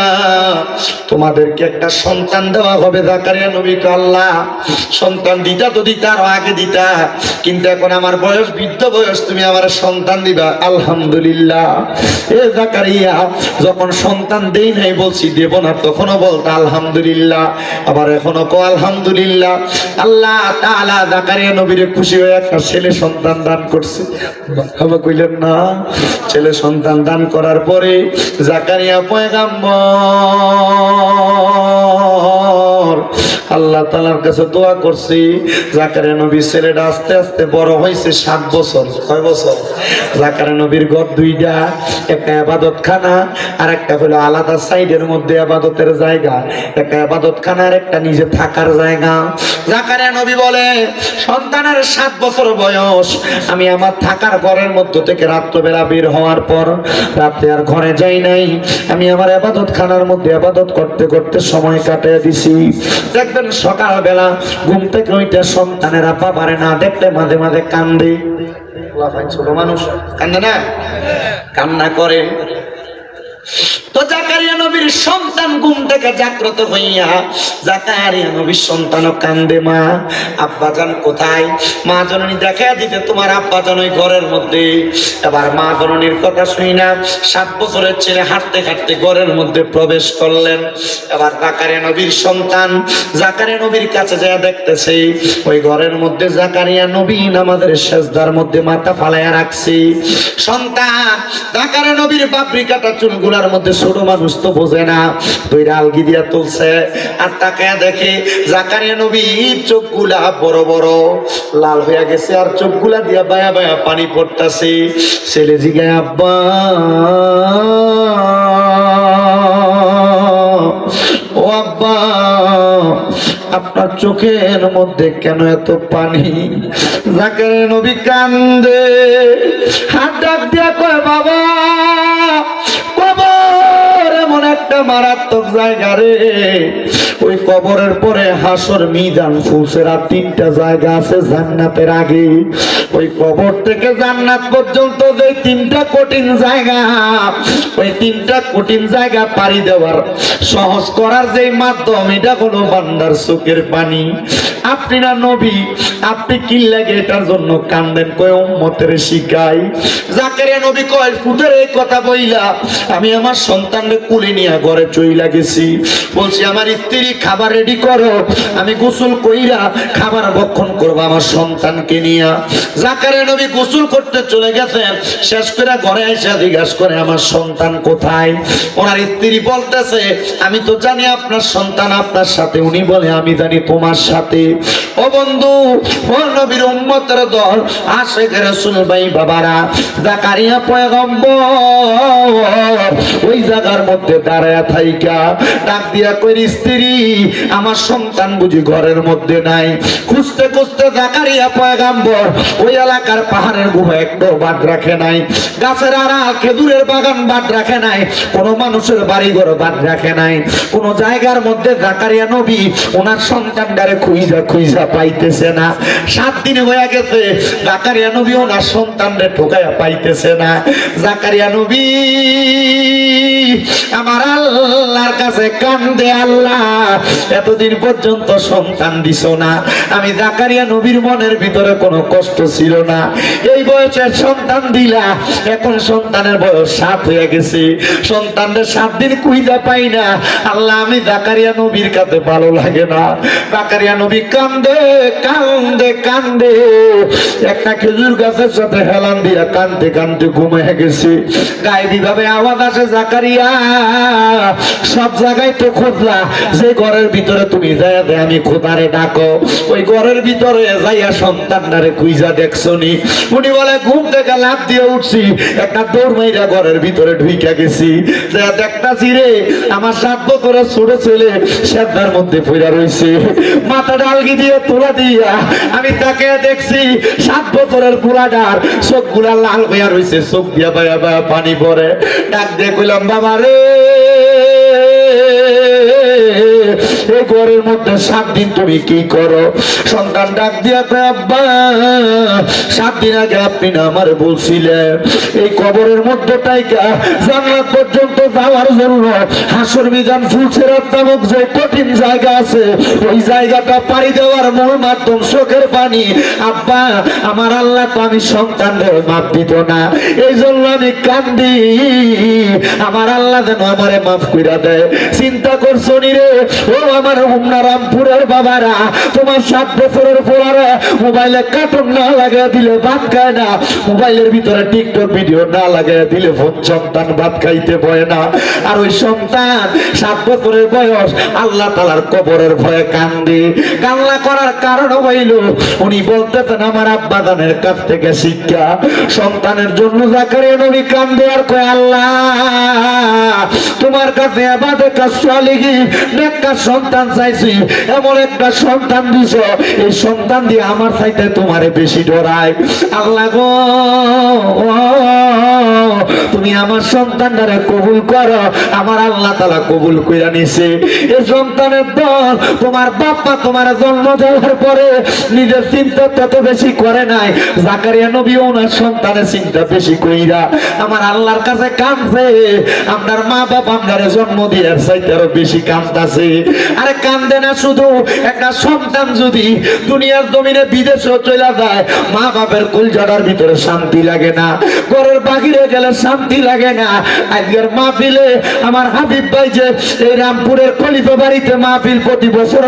তোমাদেরকে একটা সন্তান দেওয়া হবে। জাকারিয়া নবীকে আল্লাহ সন্তান দিতা তো দিতা, আরো আগে দিতা, কিন্তু এখন আমার বয়স বৃদ্ধ বয়স, তুমি আমার সন্তান দিবা। আলহামদুলিল্লাহ। এ জাকারিয়া যখন সন্তান দেই নাই বলছি দেব না, তখনও বলতো আলহামদুলিল্লাহ, আবার এখনো কো আলহামদুলিল্লাহ। আল্লাহ তাআলা জাকারিয়া নবীর খুশি হয়ে একটা ছেলে সন্তান দান করছে। বাবা কইলেন না, ছেলে সন্তান দান করার পরে জাকারিয়া পয়গাম্বর আল্লাহ তাআলার কাছে দোয়া করছি। জাকারিয়া নবীর ছেলেটা আস্তে আস্তে বড় হয়েছে, 7 বছর। কয় বছর? জাকারিয়া নবীর ঘর দুইটা, একটা ইবাদতখানা আর একটা হলো আলাদা সাইডের মধ্যে ইবাদতের জায়গা, একটা ইবাদতখানা আর একটা নিজে থাকার জায়গা। জাকারিয়া নবী বলে, সন্তানের 7 বছর বয়স, আমি আমার থাকার ঘরের মধ্য থেকে রাত্রবেলা বের হওয়ার পর রাতে আর ঘরে যাই নাই, আমি আমার ইবাদতখানার মধ্যে ইবাদত করতে করতে সময় কাটিয়ে দিছি। দেখবেন সকালবেলা ঘুম থেকে ওইটা সন্তানেরা বাবারে না দেখলে মাঝে মাঝে কান্দে। ছোট মানুষ কান্দে না, কান্না করে। তো জাকারিয়া নবীর সন্তান ঘুম থেকে জাগ্রত হইয়া জাকারিয়া নবীর সন্তানও কান্দে, মা আব্বাজান কোথায়? মা জননী দেখা দিতে তোমার আব্বাজান ওই ঘরের মধ্যে। এবার মা জননীর কথা শুনি না 7 বছরের ছেলে হাঁটতে হাঁটতে ঘরের মধ্যে প্রবেশ করলেন। এবার জাকারিয়া নবীর সন্তান জাকারিয়া নবীর কাছে যায়, দেখতেছে ওই ঘরের মধ্যে জাকারিয়া নবী নামাজের সেজদার মধ্যে মাথা ফালাইয়া রাখছে। সন্তান জাকারিয়া নবীর বাবরি কাটা চুলগুলার মধ্যে, ছোট মানুষ তো বোঝে না, দুইটা আলগি দিয়া তুলছে আর তাকায় দেখে জাকারিয়া নবীর চোখগুলা বড় বড় লাল হয়ে গেছে আর চোখগুলা দিয়া বায়া বায়া পানি পড়তাছে। ছেলে জিগায়, আব্বা ও আব্বা, আপনার চোখের মধ্যে কেন এত পানি? জাকারিয়া নবী কান্দে, হাত ডাক দিয়া কয়, বাবা কবর এমন একটা মারাত্মক জায়গা রে, ওই কবরের পরে হাসর মিজান ফুলসেরা 3টা জায়গা আছে জান্নাতের আগে। ওই কবর থেকে জান্নাত পর্যন্ত যে 3টা কঠিন জায়গা, ওই 3টা কঠিন জায়গা পাড়ি দেওয়ার সহজ করার যে মাধ্যম, এটা হলো বান্দার চোখের পানি। আপনি না নবী, আপনি কি লাগে এটার জন্য কান্দেন? কয় উম্মতের শিখাই। জাকারিয়া নবী কয়, ফুটের এই কথা বইলা আমি আমার সন্তানকে কুলে নিয়ে ঘরে চইলা গেছি। বলছি আমার স্ত্রী খাবার রেডি করো, আমি গোসল কইরা খাবার ভক্ষণ করবো আমার সন্তানকে নিয়ে। জাকারিয়া নবী গোসল করতে চলে গেছেন, শেষ করে ঘরে এসে জিজ্ঞাসা করে, আমার সন্তান কোথায়? ওনার স্ত্রী বলতেছে, আমি তো জানি আপনার সন্তান আপনার সাথে। উনি বলে, আমি জানি তোমার সাথে। ও বন্ধু, ও নবীর উম্মতের দল, আশিক রাসূল ভাই বাবারা, জাকারিয়া পয়গম্বর ওই জায়গার মধ্যে দাঁড়ায়া থাইকা ডাক দিয়া কই, স্ত্রী আমার সন্তান বুঝি ঘরের মধ্যে নাই? খুঁজতে খুঁজতে জাকারিয়া পয়গম্বর ওই এলাকার পাহাড়ের গুহা একটু বাদ রাখে নাই, গাছের আড়াল খেজুরের বাগান বাদ রাখে নাই, কোনো মানুষের বাড়ি ঘর বাদ রাখে নাই, কোন জায়গার মধ্যে জাকারিয়া নবী ওনার সন্তানটারে খুঁজা খুঁজা পাইতেছে না। 7 দিন হয়ে গেছে, জাকারিয়া নবী ওনার সন্তানরে ঠোকাইয়া পাইতেছে না। জাকারিয়া নবী আমার আল্লাহর কাছে কান্দে, আল্লাহ এতদিন পর্যন্ত সন্তান দিছো না। আমি জাকারিয়া নবীর মনের ভিতরে কোনো কষ্ট ছিল না, এই বয়সের সন্তান দিলা, এখন সন্তানের বয়স 7 হয়ে গেছে, সন্তানদের 7 দিন খুঁজা পাই না। আল্লাহ আমি জাকারিয়া নবীর কাছে ভালো লাগে না। জাকারিয়া নবী কান্দে কান্দে কান্দে একটা খেজুর গাছের সাথে হেলান দিয়া কান্দতে কান্দতে ঘুমিয়ে গেছে। গায়েবী ভাবে আওয়াজ আসে, জাকারিয়া সব জায়গায় তো খুঁজলা, যে ঘরের ভিতরে তুমি যাইয়া দে আমি খোদারে ডাকো, ওই ঘরের ভিতরে যাইয়া সন্তানটারে খুঁজা দেখছনি? উনি বলে, ঘুম থেকে লাফ দিয়ে উঠছি, একটা দৌড় মাইরা ঘরের ভিতরে ঢুইকা গেছি, দেখতাছি রে আমার 7 বছরের ছোট ছেলে সেদার মধ্যে পড়া রইছে, মাথা ডালগি দিয়ে তোলা দিয়া আমি তাকে দেখছি 7 বছরের পোলাটার চোখ গুলা লাল হইয়া রইছে, চোখ দিয়া বায়া বায়া পানি পড়ে। ডাক দিয়ে কইলাম, বাবা রে এই ঘরের মধ্যে 7 দিন তুমি কি করো? সন্তান ডাক দিয়া কয় আব্বা 7 দিন আগে আপনি না আমার বলছিলেন এই কবরের মধ্যে টাইকা জান্নাত পর্যন্ত যাওয়ার জন্য হাসর মিজান ফুলসিরাত নামক যে কঠিন জায়গা আছে ওই জায়গাটা পাড়ি দেওয়ার মূল মাধ্যম চোখের পানি। আব্বা আমার আল্লাহ তো আমি সন্তানদের মাপ দিত না, এই জন্য আমি কান্দি, আমার আল্লাহ যেন আমারে মাফ কইরা দেয়। চিন্তা করছো নি রে ও আমার রামপুরের বাবারা, তোমার 7 বছরের পোলারে মোবাইলে কার্টুন না লাগাই দিলে ভাত খায় না, মোবাইলের ভিতরে টিকটক ভিডিও না লাগাই দিলে সন্তান ভাত খাইতে পারে না। আর ওই সন্তান 7 বছরের বয়স আল্লাহ তাআলার কবরের ভয়ে কান্দে। কান্না করার কারণ হইল উনি বলতেছেন আমার আব্বা জানের কাছ থেকে শিক্ষা। সন্তানের জন্য জাকারিয়া নবী কান্দে আর কয় আল্লাহ তোমার কাছে ইবাদত কাজ সালিহি নেককার সন্তান চাইছি, এমন একটা সন্তান দিছো এই সন্তান দিয়ে আমার চাইতে তোমারে বেশি ডরায়। আল্লাহ গো তুমি আমার সন্তানটারে কবুল করো। আমার আল্লাহ তাআলা কবুল কইরা নিছে। এই সন্তানের দল তোমার বাপ্পা তোমার জন্ম দেওয়ার পরে নিজের চিন্তা তত বেশি করে নাই, জাকারিয়া নবী ওনার সন্তানের চিন্তা বেশি কইরা আমার আল্লাহর কাছে কাঁদছে। আপনার মা বাবা আপনারে জন্ম দেওয়ার চাইতে আরো বেশি কাঁদতাছে। আরে কান্দে না শুধু, একটা সন্তান যদি দুনিয়ার জমিনে বিদেশেও চলে যায় মা বাপের কলজাটার ভিতরে শান্তি লাগে না, ঘরের বাহিরে গেলে শান্তি লাগে না। আজকের মাহফিলে আমার হাবিব ভাই যে এই রামপুরের খলিফা বাড়িতে মাহফিল প্রতি বছর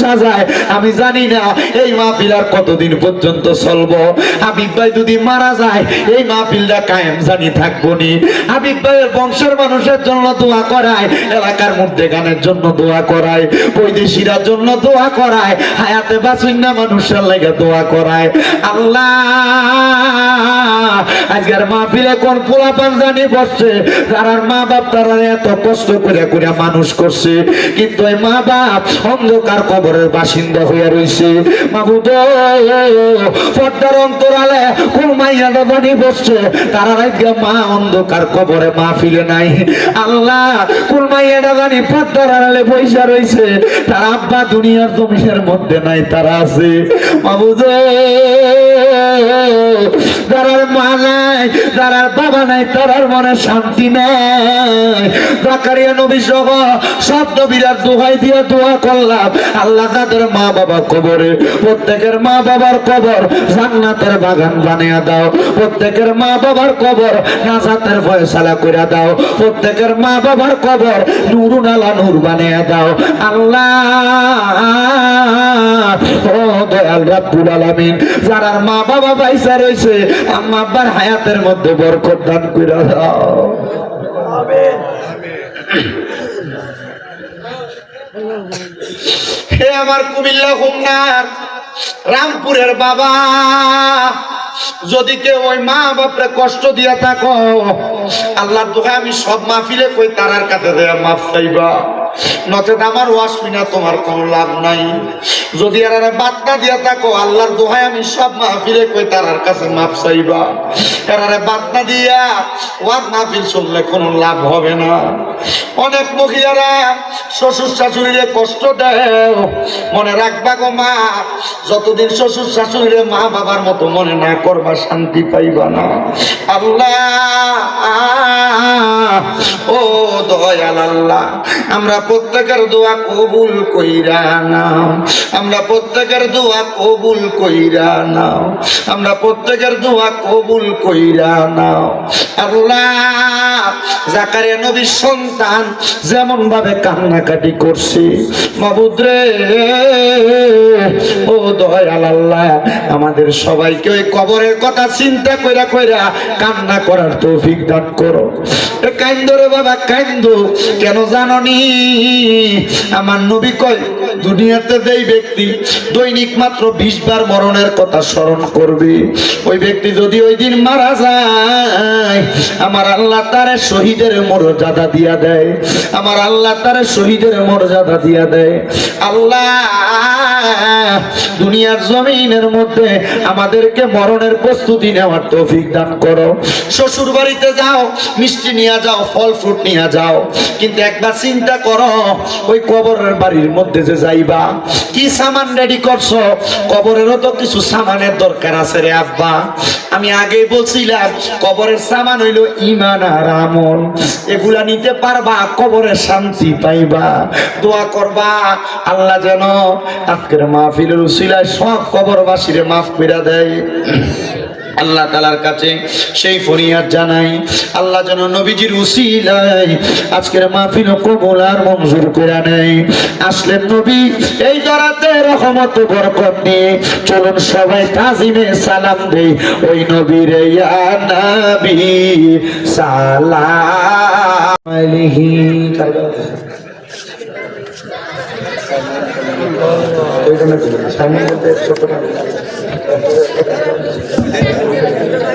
সাজায়, আমি জানি না এই মাহফিল আর কতদিন পর্যন্ত চলবো। হাবিব ভাই যদি মারা যায় এই মাহফিলটা কায়েম জানি থাকবো নি। হাবিব ভাইয়ের বংশের মানুষের জন্য দোয়া করায়, এলাকার মধ্যে গানের জন্য দোয়া করায়, বৈদেশিরার জন্য দোয়া করায়, হায়াতে বাসিন্দা মানুষের লাগে দোয়া করায়। আল্লাহ আজকের মাহফিলে কোন পোলাপান জানি বসছে যারা মা বাপ তারা এত কষ্ট করে করে মানুষ করছে, কিন্তু এই মা বাপ অন্ধকার কবরের বাসিন্দা হয়ে রয়েছে। মাহবুব পর্দার অন্তরালে কোন মাইয়াটা জানি বসছে তারা আজকে মা অন্ধকার কবরে মাহফিলে নাই। আল্লাহ কোন মাইয়াটা জানি পর্দার আড়ালে পয়সা রয়েছে তার আব্বা দুনিয়ার জমিনের মধ্যে নাই, তারা আছে। মাহবুব যারার মা নাই যারার বাবা নাই তারার মনে শান্তি নাই। জাকারিয়া নবী সহ সব নবীরা দোহাই দিয়ে দোয়া করলাম আল্লাহ তাদের মা বাবা কবরে, প্রত্যেকের মা বাবার কবর জান্নাতের বাগান বানিয়ে দাও, প্রত্যেকের মা বাবার কবর নাজাতের ফয়সালা করে দাও, প্রত্যেকের মা বাবার কবর নূরুন আলা নূর বানিয়ে দাও। আল্লাহ ও দয়াল রাব্বুল আলামিন যারার মা বাবা পয়সা রয়েছে আম্মা আব্বার হায়াতের মধ্যে বরকত দান করে দাও। আমিন। হে আমার কুমিল্লা হোমনার রামপুরের বাবা, যদি কেউ ওই মা বাপরে কষ্ট দিয়া থাকো আল্লাহর দোহাই আমি সব মাহফিলে কই তারার কাছে দেয়া মাফ চাইবা, নচেত আমার ওয়াজ শুনা তোমার কোনো লাভ নাই। যদি আর বার্তা দিয়া থাকো আল্লাহর দোহাই আমি সব মাহফিলে কই তারার কাছে মাফ চাইবা, এরারে বার্তা দিয়া ওয়াজ মাহফিল শুনলে কোনো লাভ হবে না। অনেক মহিলারা শ্বশুর শাশুড়িরে কষ্ট দেয়, মনে রাখবা গো মা, যতদিন শ্বশুর শাশুড়িরে মা বাবার মতো মনে না করবা শান্তি পাইবা না। আল্লাহ ও দয়াল আল্লাহ আমরা প্রত্যেকের দোয়া কবুল কইরা নাও, আমরা প্রত্যেকের দোয়া কবুল কইরা নাও, আমরা প্রত্যেকের দোয়া কবুল কইরা নাও। আল্লাহ জাকারিয়া নবীর সন্তান যেমন ভাবে কান্নাকাটি করছে মাবুদ রে ও দয়াল আল্লাহ আমাদের সবাইকে ওই কবরের কথা চিন্তা কইরা কইরা কান্না করার তৌফিক দান করো। কান্দো রে বাবা কান্দো, কেন জাননি আমার নবী কয় দুনিয়াতে যেই ব্যক্তি দৈনিক মাত্র 20 বার মরণের কথা স্মরণ করবে ওই ব্যক্তি যদি ওই দিন মারা যায় আমার আল্লাহ তারে শহীদ শহীদের মর্যাদা দিয়া দেয়, আমার আল্লাহ তার শহীদের মর্যাদা দিয়া দেয়। আল্লাহ দুনিয়ার জমিনের মধ্যে আমাদেরকে মরণের প্রস্তুতি নেওয়ার তৌফিক দান করো। শ্বশুর বাড়িতে যাও, মিষ্টি নিয়ে যাও, ফল ফ্রুট নিয়ে যাও, কিন্তু একবার চিন্তা করো ওই কবরের বাড়ির মধ্যে যে যাইবা কি সামান রেডি করছো? কবরেরও তো কিছু সামানের দরকার আছে রে আব্বা। আমি আগেই বলছিলাম কবরের সামান হইলো ঈমান আর আমল, এগুলা নিতে পারবা কবরের শান্তি পাইবা। দোয়া করবা আল্লাহ যেন আজকের মাহফিলের উসিলায় সব কবরবাসীরে মাফ করে দেয়। আল্লাহ তাআলার কাছে সেই ফরিয়াদ জানাই, আল্লাহ যেন নবীজির উসিলায় আজকের মাহফিল কবুল আর মঞ্জুর করে নেয়। আসলেন নবী এই দরাতে রহমত বরকত নিয়ে, চলুন সবাই তাজিমে সালাম দেই ওই নবীর ইয়া নবী সালাম আলাইহি।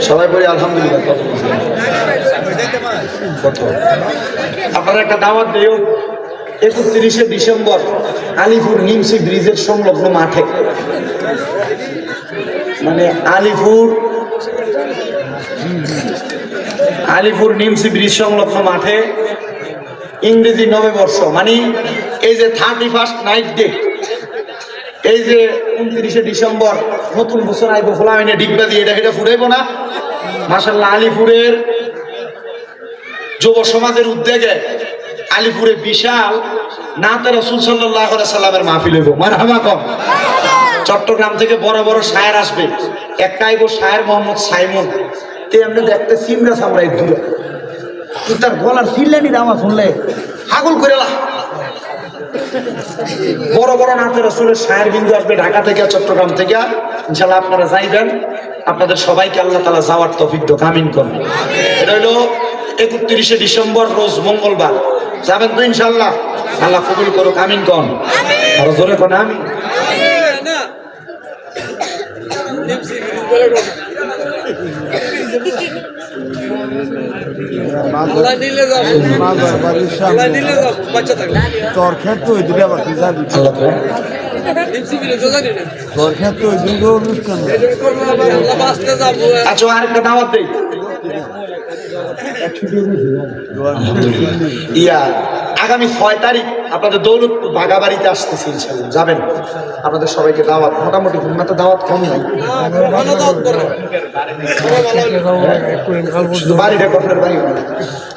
সবাই বলি আলহামদুলিল্লাহ। আপনারা একটা দাওয়াত দিও 31শে ডিসেম্বর আলিপুর নিমসি ব্রিজের সংলগ্ন মাঠে, মানে আলিপুর নিমসি ব্রিজ সংলগ্ন মাঠে ইংরেজি নববর্ষ, মানে এই যে 31st নাইট ডে, এই যে 29শে ডিসেম্বর নতুন বছর আইব, ফোলামিনে ডিগবা দিয়ে এটা ফুরাইব না। মাশাআল্লাহ আলিপুরের যুব সমাজের উদ্যোগে আলিপুরে বিশাল নাতে রাসূল সাল্লাল্লাহু আলাইহি সাল্লামের মাহফিল হইব। মারহাবা কম। চট্টগ্রাম থেকে বড় বড় শায়ের আসবে, একটা আইব শায়ের মোহাম্মদ সাইমন, তে আমরা দেখতে সিমরা সামরাই দূর, তার গলার ফিল্লানি দামা শুনলে হাগল করে লা। বড় বড় নাতে রাসূলের শায়ের বিন্দু আসবে ঢাকা থেকে, চট্টগ্রাম থেকে। ইনশাআল্লাহ আপনারা যাইবেন, আপনাদের সবাইকে আল্লাহ তাআলা যাওয়ার তৌফিক দান, আমিন করুন। এটা হলো 31শে ডিসেম্বর রোজ মঙ্গলবার, যাবেন তো ইনশাআল্লাহ? আল্লাহ কবুল করুক, আমিন কোন। আর জোরে কোন আমিন। তোর ক্ষেত্রে ওই দিকে আবার তুই যাবি, তোর ক্ষেত্রে ওই দিকে অনুষ্ঠান। আচ্ছা আরেকটা দাওয়াত দেই, ইয়া আগামী 6 তারিখ আপনাদের দৌলতপুর বাগাবাড়িতে আসতেছি ইনশাআল্লাহ, যাবেন। আপনাদের সবাইকে দাওয়াত, মোটামুটি ঘুমাতে দাওয়াত কম নাই, শুধু বাড়িটা কখনের বাড়ি।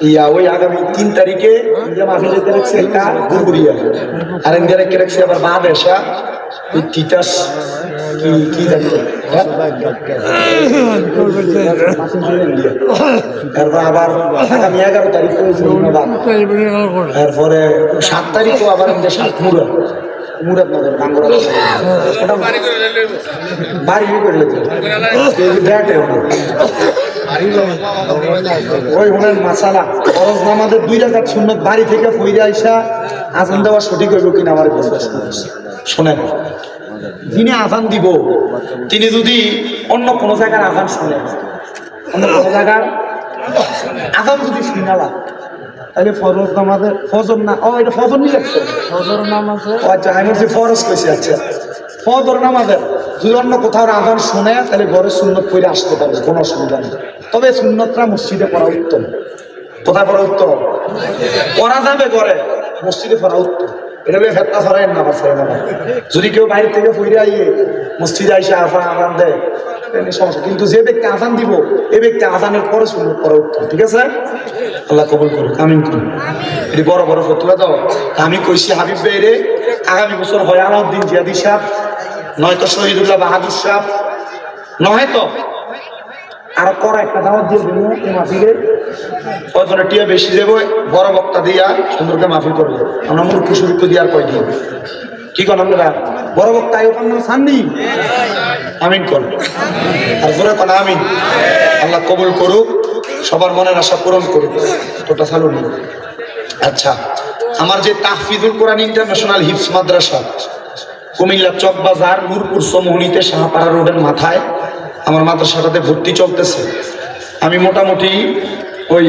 ইয়া ওই আগামী 3 তারিখে মাহফিল যেতে রাখছে একটা গুরগুরিয়া, আর ইন্ডিয়াকে রাখছে আবার বাদেশা ওই টিটাস কি জানি, তারপর আবার আগামী 11 তারিখ তারপরে 7 তারিখও আবার মুরাদনগর বাংলা বাড়ি করলে ওই হলেন মাসালা ফরজ নামাজের 2 রাকাত সুন্নত বাড়ি থেকে ফইরা আইসা আজান দেওয়া সঠিক হইব কিনা আমার শোনেন। যিনি আজান দিব তিনি যদি অন্য কোনো জায়গার আজান শুনে, অন্য কোনো জায়গার আজান যদি শুনালা, তাহলে ফরজ নামাজের ফজর না, ও এটা ফজর নিয়ে লাগছে, ফজর নামাজে আচ্ছা আমি বলছি ফরজ কইছি। আচ্ছা ফজর নামাজের যদি অন্য কোথাও আজান শুনে তাহলে ঘরে সুন্নত পড়ে আসতে পারবে, কোনো অসুবিধা নেই। তবে সুন্নতটা মসজিদে পড়া উত্তম। কোথায় পড়া উত্তম? পড়া যাবে ঘরে, মসজিদে পড়া উত্তম। এটা ফেতনা ছড়ায় না বাসায় না। যদি কেউ বাইরে থেকে ফিরে আইয়ে মসজিদে আইসা আজান দেয় সমস্যা, কিন্তু যে ব্যক্তি আজান দিব এই ব্যক্তি আজানের পরে সুন্নত পড়া উত্তম। ঠিক আছে? আল্লাহ কবুল করুক, আমিন করুন। এটি বড় বড় ফতুয়া দাও। আমি কইছি হাবিব ভাইরে আগামী বছর হয় আলাউদ্দিন জিয়াদি সাহেব, নয়তো শহীদুল্লাহ বাহাদুর সাহেব, নয়তো আরো করা একটা দাওয়াত দিয়ে দেবো এই মাহফিলের। ওইখানে টিয়া বেশি দেবো, বড় বক্তা দিয়া সুন্দরকে মাহফিল করবো। আমরা মূর্খ সুরক্ষ দিয়ে আর কয়দিন কি করেন আপনারা? বড় বক্তা সামনি আমিন কর, আর জোরে কোন আমিন। আল্লাহ কবুল করুক, সবার মনের আশা পূরণ করুক। তোটা চালু নেই। আচ্ছা, আমার যে তাহফিজুল কোরআন ইন্টারন্যাশনাল হিফজ মাদ্রাসা কুমিল্লা চকবাজার নূরপুর সমোহনীতে শাহপাড়া রোডের মাথায় আমার মাদ্রাসাটাতে ভর্তি চলতেছে। আমি মোটামুটি ওই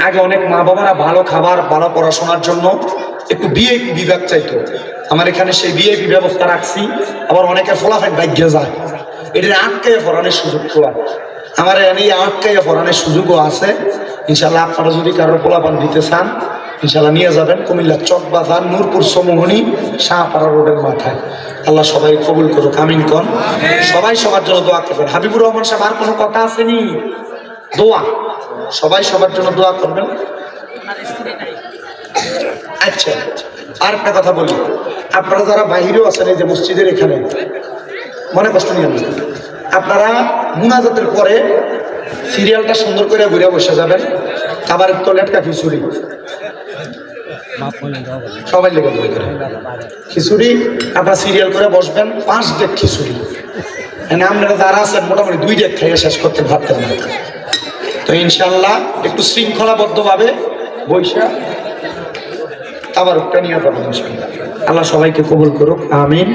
আগে অনেক মা বাবারা ভালো খাবার ভালো পড়াশোনার জন্য একটু ভিআইপি বিভাগ চাইতো, আমার এখানে সেই ভিআইপি ব্যবস্থা রাখছি। আবার অনেকের ফলাফল ভাগ্যে যায়, এটা আটকাইয়া পড়ানোর সুযোগ তো আমার এনে আটকাইয়া পড়ানোর সুযোগও আছে। ইনশাল্লাহ আপনারা যদি কারোর ফলাফল দিতে চান ইনশাল্লাহ নিয়ে যাবেন কুমিল্লা চক বাজার নূরপুর সমোহনী শাহপাড়া রোডের মাথায়। আল্লাহ সবাই কবুল করুক, আমিন কন। সবাই সবার জন্য দোয়া করবেন। হাবিবুর রহমান সাহেব আর কোনো কথা আসেনি? দোয়া, সবাই সবার জন্য দোয়া করবেন। আচ্ছা, আর একটা কথা বলি, আপনারা যারা বাহিরেও আছেন এই যে মসজিদের এখানে, মনে কষ্ট নিয়ে আপনারা মুনাজাতের পরে সিরিয়ালটা সুন্দর করে ঘুরে বসে যাবেন। খাবারের তো লেটকা খিচুড়ি সবাই লেগে দেবে খিচুড়ি, আপনারা সিরিয়াল করে বসবেন। 5 ডেক খিচুড়ি, আপনারা যারা আছেন মোটামুটি 2 ডেক খাইয়ে শেষ করতে পারতেন না। তো ইনশাল্লাহ একটু শৃঙ্খলাবদ্ধভাবে বৈশা আবার ওটা নিয়ে যাবেন ইনশাল্লাহ। আল্লাহ সবাইকে কবুল করুক, আমিন।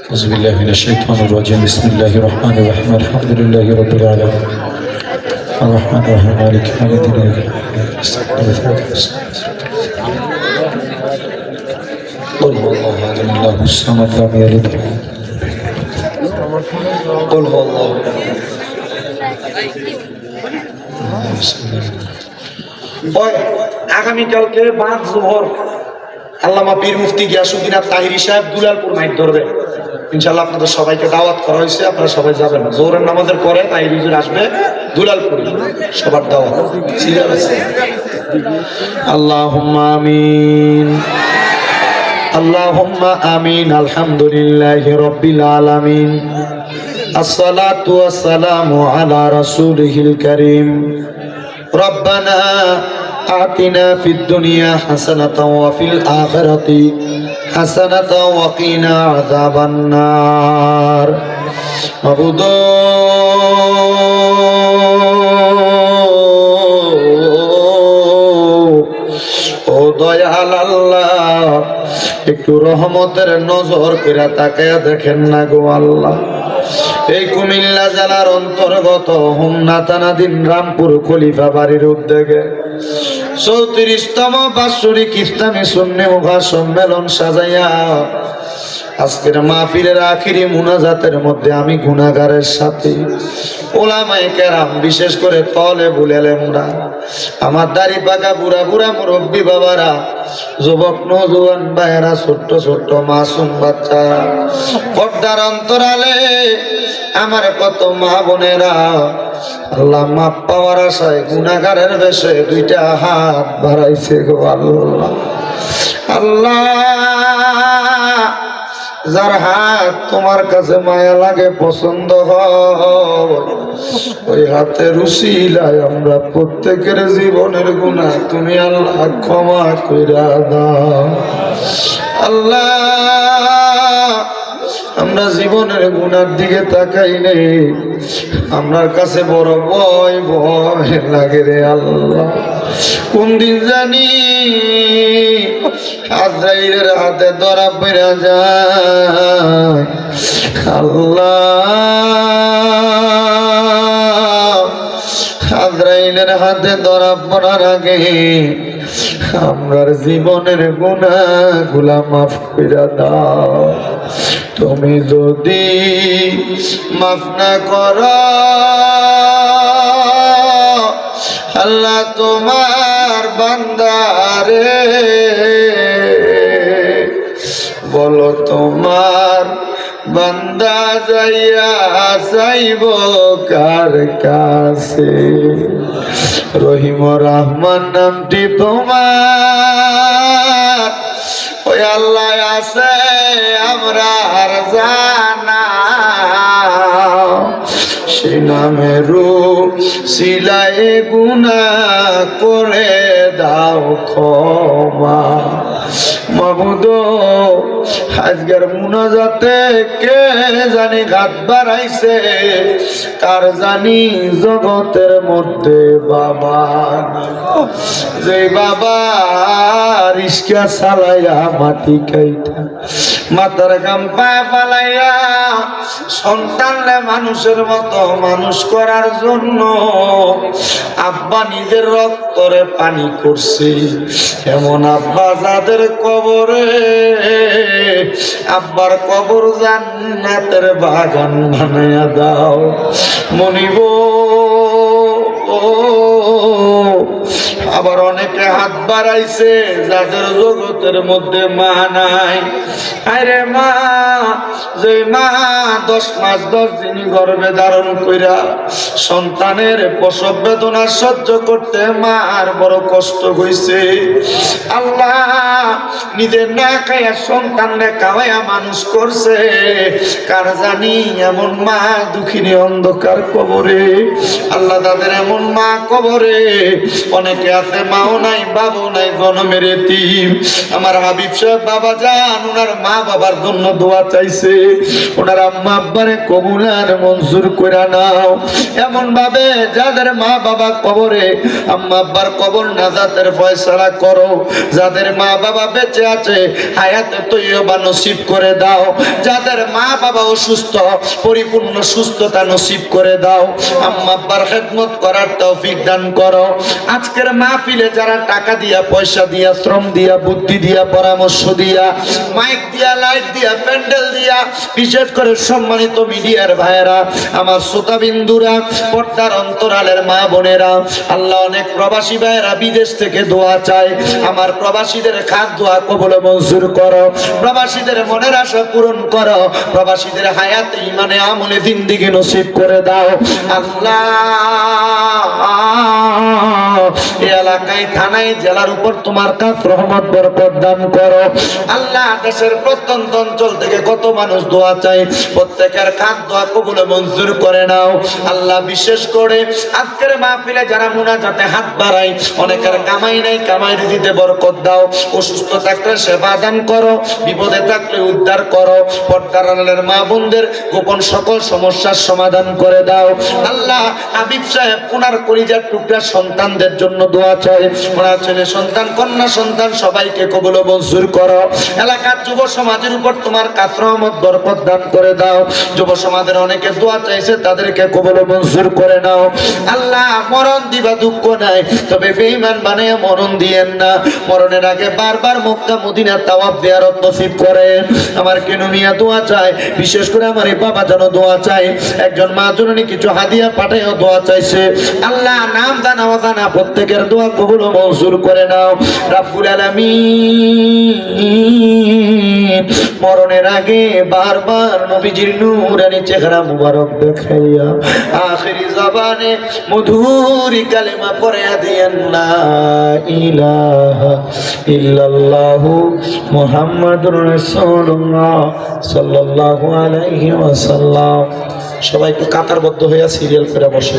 أعوذ بالله من الشيطان الرجيم بسم الله الرحمن الرحيم الحمد لله رب العالمين الرحمن الرحيم مالك يوم الدين قل هو الله احد الله الصمد لم يلد قل هو الله। আগামীকালকে 5 জোহর আল্লামা পীর মুফতি গিয়াসউদ্দিন তাহিরি সাহেব দুলালপুর মাইক ধরবে ইনশাআল্লাহ। আপনাদের সবাইকে দাওয়াত করা হয়েছে, আপনারা সবাই যাবেন। জোহরের নামাজের পরে তাহিরি হুজুর আসবে দুলালপুরে, সবার দাওয়াত। সিরিয়াল আছে। আল্লাহুম্মা আমিন, আল্লাহুম্মা আমিন। আলহামদুলিল্লাহি রাব্বিল আলামিন, আসসালাতু ওয়াসসালামু আলা রাসূলিহিল কারীম। রব্বানা আতিনা ফিদ দুনিয়া হাসানাতাও ওয়া ফিল আখিরাতি হাসানাতাও ওয়া কিনা আযাবান নার। মাবুদ ও দয়াল আল্লাহ, একটু রহমতের নজর করে তাকায়া দেখেন না গো আল্লাহ। এই কুমিল্লা জেলার অন্তর্গত হোমনা থানাধীন রামপুর খলিফা বাড়ির উদ্যোগে 34তম বাৎসরিক ইসলামী সুন্নি মুভা সম্মেলন সাজাইয়া আজকের মাহফিলের আখিরি মুনাজাতের মধ্যে আমি গুনাহগারের সাথে ওলামায়ে কেরাম, বিশেষ করে তলেবুল ইলমরা, আমার দাড়ি পাকা বুড়া বুড়া মুরব্বী বাবারা, যুবক নওজোয়ান ভাইয়েরা, ছোট্ট ছোট্ট মাসুম বাচ্চা, পর্দার অন্তরালে আমার কত মা বোনেরা, আল্লাহ মাপ পাওয়ার আশায় গুনাহগারের বেশে 2টা হাত বাড়াইছে গো আল্লাহ। আল্লাহ, যার হাত তোমার কাছে মায়া লাগে, পছন্দ হয়, ওই হাতের উসিলায় আমরা প্রত্যেকের জীবনের গুনাহ তুমি আল্লাহ ক্ষমা কইরা দাও। আল্লাহ, আমরা জীবনের গুনার দিকে তাকাই নেই, আপনার কাছে বড় ভয় ভয় লাগে রে আল্লাহ। কোন দিন জানি আজরাইলের হাতে ধরা পড়া যায় আল্লাহ। আজরাইলের হাতে ধরা পড়ার আগে আমরার জীবনের গুনাহগুলা মাফ কইরা দাও। তুমি যদি মাফ না করো আল্লাহ তোমার বান্দারে, বলো তোমার বান্দা যাইয়া চাইব কার কাছে? রহিম রহমান নামটি তোমার ওই আল্লাহ আছে আমরা আর জানা, সে নামেরু সিলাই গুনাহ করে দাও ক্ষমা। মাবুদ, আজকের মুনাজাতে কে জানি ঘাত বাড়াইছে, কার জানি জগতের মধ্যে বাবা, যে বাবা রিস্কা চালাইয়া মাটি খাইতা মাথার গাম পায়ে ফালাইয়া সন্তানরে মানুষের মতো মানুষ করার জন্য আব্বা নিজের রক্তরে পানি করছে। এমন আব্বা যাদের কবরে আব্বার কবর জান্নাতের বাগান বানায়া দাও। মনিব আবার অনেকে হাত বাড়াইছে যাদের জগতের মধ্যে মা নাই। আরে মা, যে মা 10 মাস 10 দিন গর্ভে ধারণ কইরা সন্তানের প্রসব বেদনা সহ্য করতে মার বড় কষ্ট হইছে। আল্লাহ নিজে না খাইয়া সন্তানরে খাওয়াইয়া মানুষ করছে। কার জানি এমন মা দুঃখিনী অন্ধকার কবরে। আল্লাহ তাদের এমন মা কবরে। অনেকে আছে মাও নাই বাবু নাই, জন্মের এতিম। আমার হাবিব সাহেব বাবা জান ওনার মা বাবার জন্য দোয়া চাইছে, ওনার আম্মা আব্বারে কবুল আর মঞ্জুর করে নাও। এমন ভাবে যাদের মা বাবা কবরে, আম্মা আব্বার কবর নাজাতের ফয়সালা করো। যাদের মা বাবা বেঁচে আছে হায়াতে তৈয়বা নসিব করে দাও। যাদের মা বাবা অসুস্থ পরিপূর্ণ সুস্থতা নসিব করে দাও। আম্মা আব্বার খেদমত করার তৌফিক দান করো। আজকের মাহফিলে যারা টাকা দিয়া, পয়সা দিয়া, শ্রম দিয়া, বুদ্ধি দিয়া, পরামর্শ দিয়া, মাইক দিয়া, লাইট দিয়া, প্যান্ডেল দিয়া, বিশেষ করে সম্মানিত মিডিয়ার ভাইয়েরা, আমার শ্রোতাবিন্দুরা, পর্দার অন্তরালের মা বোনেরা, আল্লাহ অনেক প্রবাসী ভাইয়েরা বিদেশ থেকে দোয়া চায়। আমার প্রবাসীদের খাত দোয়া কবুল মঞ্জুর করো। প্রবাসীদের মনের আশা পূরণ করো। প্রবাসীদের হায়াতে ইমানে আমলে জিন্দেগি নসিব করে দাও। আল্লাহ এই এলাকায় থানায় জেলার উপর তোমার কাছ রহমত বরকত দান করো। আল্লাহ দেশের প্রত্যন্ত অঞ্চল থেকে কত মানুষ দোয়া চাই, প্রত্যেকের কাজ দোয়া কবুল মঞ্জুর করে নাও। আল্লাহ বিশেষ করে আজকের মাহফিলে যারা মুনাজাতে হাত বাড়াই, অনেকের কামাই নাই, কামাই দিতে বরকত দাও। অসুস্থ থাকলে সেবা দান করো, বিপদে থাকলে উদ্ধার করো। পর্দার আড়ালের মা বোনদের গোপন সকল সমস্যার সমাধান করে দাও। আল্লাহ হাবিব সাহেব ওনার কলিজার টুকরা সন্তানদের জন্য দোয়া চাই। ওনার ছেলে সন্তান, কন্যা সন্তান সবাইকে কবুল মঞ্জুর করো। এলাকার যুব সমাজের উপর তোমার কাছ রহমত বরকত দান করে দাও। যুব সমাজের অনেকে দোয়া চাইছে, তাদেরকে কবুল মঞ্জুর করে নাও। আল্লাহ মরণ দিবা দুঃখ নাই, তবে বেঈমান বানিয়ে মরণ দিয়েন না। মরণের আগে বারবার মক্কা মদিনা তাওয়াফ জিয়ারত নসিব করেন। আমার কেন মিয়া দোয়া চাই, বিশেষ করে আমার এই বাবা যেন দোয়া চাই। একজন মা জননী কিছু হাদিয়া পাঠাইও দোয়া চাইছে। আল্লাহ নাম দানা অজানা প্রত্যেকের দোয়া কবুল মঞ্জুর করে নাও রাব্বুল আলামিন। মরণের আগে বারবার নবীজির নূরানি চেহারা মুবারক দেখাইয়া আখিরি জবানে মধুরি কালেমা পড়িয়া দিয়েন লা ইলাহা ইল্লাল্লাহু মুহাম্মাদুর রাসূলুল্লাহ সাল্লাল্লাহু আলাইহি ওয়াসাল্লাম। সবাই একটু কাতারবদ্ধ হইয়া সিরিয়াল করে বসে।